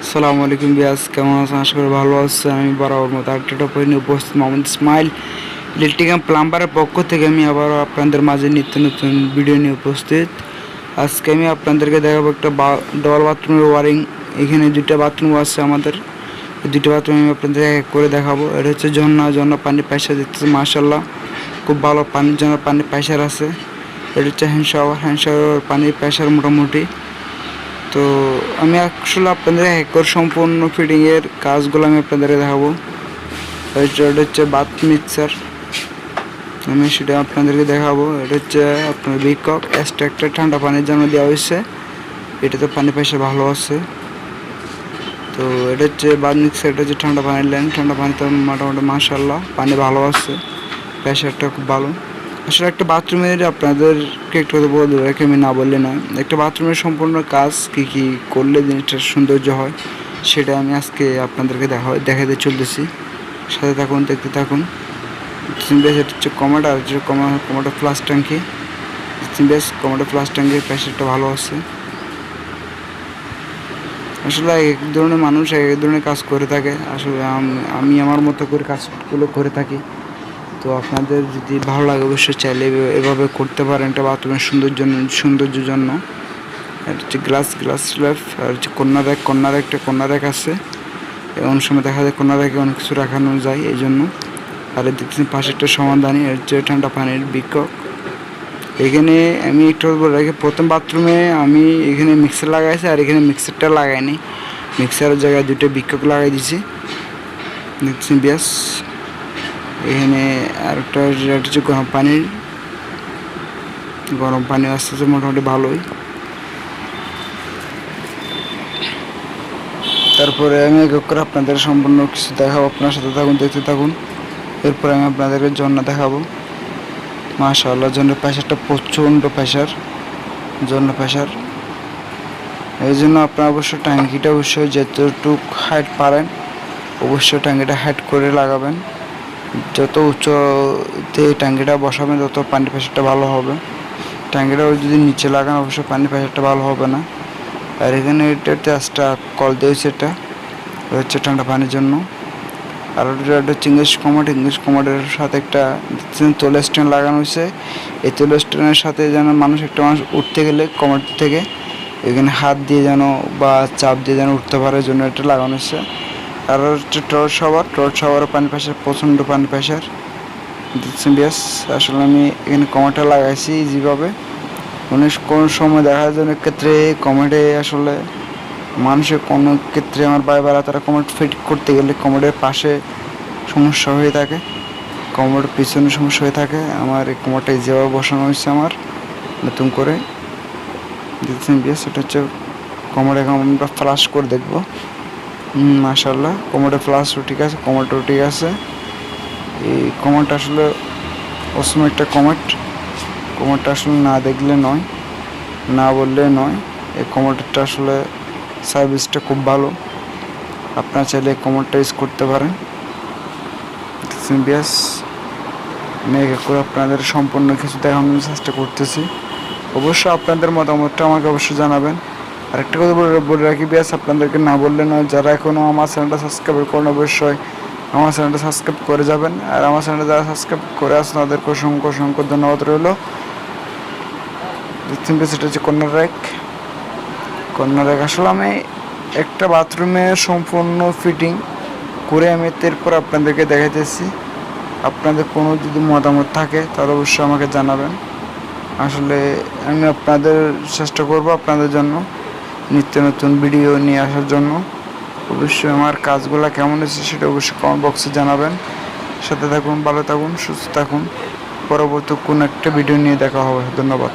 আসসালামু আলাইকুম বিয়াস, কেমন আছেন? আশা করি ভালো আছেন। আমি বরাবর মতো আরেকটা টপিক নিয়ে উপস্থিত মোহাম্মদ ইসমাইল ইলেকট্রিক অ্যান্ড প্লাম্বারের পক্ষ থেকে আমি আবারও আপনাদের মাঝে নিত্য নতুন ভিডিও নিয়ে উপস্থিত। আজকে আমি আপনাদেরকে দেখাবো একটা ডবল বাথরুমের ওয়ারিং। এখানে দুইটা বাথরুম আছে আমাদের, এই দুইটা বাথরুম আমি আপনাদের এক করে দেখাবো। এটা হচ্ছে ঝর্ণা পানির প্রেশার দেখতেছে, মাশাআল্লাহ খুব ভালো পানির প্রেশার আছে। এটা হচ্ছে হ্যান্ড শাওয়ার পানির প্রেশার মোটামুটি। তো আমি আসলে আপনাদের হ্যাকর সম্পূর্ণ ফিটিংয়ের কাজগুলো আমি আপনাদেরকে দেখাবো। এটা হচ্ছে বাথ মিক্সার, আমি সেটা আপনাদেরকে দেখাবো। এটা হচ্ছে আপনার বিকক এক্সট্রাক্টর, ঠান্ডা পানির জন্য দেওয়া হয়েছে। এটাতে পানি প্রেশার ভালো আছে। তো এটা হচ্ছে বাথ মিক্সার, এটা হচ্ছে ঠান্ডা পানির লাইন। ঠান্ডা পানিতে মোটামুটি মাশাআল্লাহ পানি ভালো আছে, প্রেশারটা খুব ভালো। আসলে একটা বাথরুমের আপনাদেরকে একটু কথা বলে দেবো, আমি না বললে না। একটা বাথরুমের সম্পূর্ণ কাজ কী করলে জিনিসটার সৌন্দর্য হয়, সেটা আমি আজকে আপনাদেরকে দেখাতে চলতেছি। সাথে থাকুন, দেখতে থাকুন। বেশ, এটা হচ্ছে কমাটা, আর হচ্ছে কমাটা ফ্লাশ ট্যাঙ্কি। বেশ, কমাটা ফ্লাশ ট্যাঙ্কির প্রেশারটা ভালো আছে। আসলে এক ধরনের মানুষ এক ধরনের কাজ করে থাকে। আসলে আমি আমার মতো করে কাজগুলো করে থাকি। তো আপনাদের যদি ভালো লাগে অবশ্যই চাইলে এভাবে করতে পারেন একটা বাথরুমের সৌন্দর্যের জন্য। এটা হচ্ছে গ্লাস স্ল্যাব, আর হচ্ছে কর্নার র্যাক আছে। এমন সময় দেখা যায় কর্নার র্যাকে অনেক কিছু রাখানো যায় এই জন্য। আর দেখতেছেন পাশে একটা সমাধানী, এর হচ্ছে ঠান্ডা পানির বিকক। এখানে আমি একটু বলে রাখি, প্রথম বাথরুমে আমি এখানে মিক্সার লাগাইছি, আর এখানে মিক্সারটা লাগাইনি। মিক্সারের জায়গায় দুটো বিকক লাগাই দিছি, দেখছেন ব্যাস। এখানে আর একটা হচ্ছে গরম পানি আসতেছে মোটামুটি ভালোই। তারপরে আমি এক করে আপনাদের সম্পূর্ণ কিছু দেখাবো, আপনার সাথে থাকুন, দেখতে থাকুন। এরপরে আমি আপনাদেরকে ঝর্ণা দেখাবো। মাশাআল্লাহ, ঝর্ণার প্রেশারটা প্রচণ্ড প্রেশার, এই জন্য আপনার অবশ্যই ট্যাঙ্কিটা অবশ্যই যতটুক হাইট পারেন অবশ্যই ট্যাঙ্কিটা হাইট করে লাগাবেন। যত উচ্চতে ট্যাঙ্কিটা বসাবেন তত পানির প্রেশারটা ভালো হবে। ট্যাঙ্কিটা যদি নিচে লাগান অবশ্যই পানির প্রেশারটা ভালো হবে না। আর এখানে এটাতে একটা কল দিয়েছে, এটা হচ্ছে ঠান্ডা পানির জন্য। আর এটা হচ্ছে ইংলিশ কমাটের সাথে একটা তোলা স্ট্যান্ড লাগানো হয়েছে। এই তোলা স্ট্যান্ডের সাথে যেন মানুষ উঠতে গেলে কমাট থেকে এখানে হাত দিয়ে যেন বা চাপ দিয়ে যেন উঠতে পারে, জন্য এটা লাগানো হয়েছে। আর হচ্ছে টর্চ শাওয়ার পানি প্রেশার, প্রচণ্ড পানি প্রেশার দিচ্ছেন ব্যাস। আসলে আমি এখানে কমাটা লাগাইছি যেভাবে কোনো সময় দেখা যায় অনেক ক্ষেত্রে কমেডে আসলে মানুষের কোনো ক্ষেত্রে আমার ভাইরা তারা কমেড ফিট করতে গেলে কমেডের পাশে সমস্যা হয়ে থাকে, কমেডের পিছনে সমস্যা হয়ে থাকে। আমার এই কমেডটা যেভাবে বসানো হয়েছে আমার নতুন করে দেখছেন বেশ। এটা হচ্ছে কমেড, এখন আমরা ফ্লাশ করে দেখবো। মাশাআল্লাহ, কমেডের ফ্লাশও ঠিক আছে, কমেডও ঠিক আছে। এই কমেডটা আসলে অসম একটা কমেডটা আসলে না দেখলে নয়, না বললে নয়। এই কমেডটা আসলে সার্ভিসটা খুব ভালো, আপনারা চাইলে এই কমেডটা ইউজ করতে পারেন। ব্যাস, আমি এক করে আপনাদের সম্পূর্ণ কিছু দেখানোর চেষ্টা করতেছি। অবশ্যই আপনাদের মতামতটা আমাকে অবশ্যই জানাবেন। আর একটা কথা বলে রাখি ব্যাস, আপনাদেরকে না বললে নয়, যারা এখনও আমার চ্যানেলটা সাবস্ক্রাইব করেন অবশ্যই আমার চ্যানেলটা সাবস্ক্রাইব করে যাবেন। আর আমার চ্যানেলটা যারা সাবস্ক্রাইব করে আসেন তাদেরকে অসংখ্য ধন্যবাদ রইল। সেটা হচ্ছে কর্নার র্যাক। আসলে আমি একটা বাথরুমের সম্পূর্ণ ফিটিং করে আমি এরপর আপনাদেরকে দেখাইতেছি। আপনাদের কোনো যদি মতামত থাকে তাহলে অবশ্যই আমাকে জানাবেন। আসলে আমি আপনাদের চেষ্টা করব আপনাদের জন্য নিত্য নতুন ভিডিও নিয়ে আসার জন্য। অবশ্যই আমার কাজগুলো কেমন হয়েছে সেটা অবশ্যই কমেন্ট বক্সে জানাবেন। সাথে থাকুন, ভালো থাকুন, সুস্থ থাকুন। পরবর্তী কোনো একটা ভিডিও নিয়ে দেখা হবে। ধন্যবাদ।